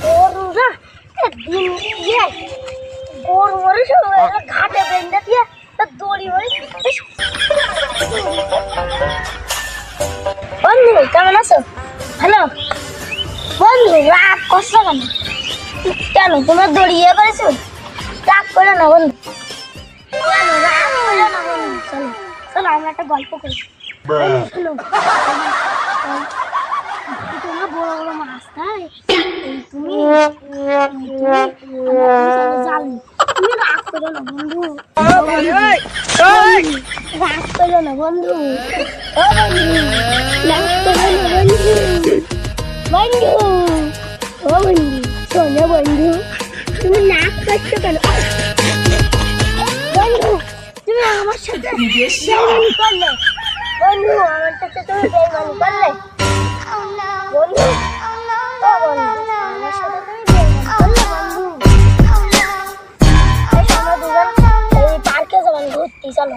গরুরা দিন দিয়ে গরু মরে সব ঘাটে বেঁধে দিয়ে দড়ি মরে। বন্ধু কেমন আছো? হ্যালো বন্ধু, রাগ করছো কেন? কেন তোমার দড়ি ইয়ে করেছো? রাগ করে না বন্ধু, কেন রাগ করে না বন্ধু? চলো চলো আমরা একটা গল্প করি। শোনো, তোমরা বড় বড় মাছ তাই তুমি জানি, তুমি রাগ করো না বন্ধু, রাগ করো না বন্ধু, ও বন্ধু রাগ করো না বন্ধু, বন্ধু ও বন্ধু শোনো বন্ধু, তুমি রাগ করছো কেন? বন্ধু তুমি আমার সাথে বেইমানি করলে, বন্ধু আমার সাথে তুমি বেইমানি করলে, বন্ধু ও বন্ধু আমার সাথে তুমি বেইমানি করলে বন্ধু। এই আমরা দুজন এই পার্কে যাবেন ঘুরতে, চলো।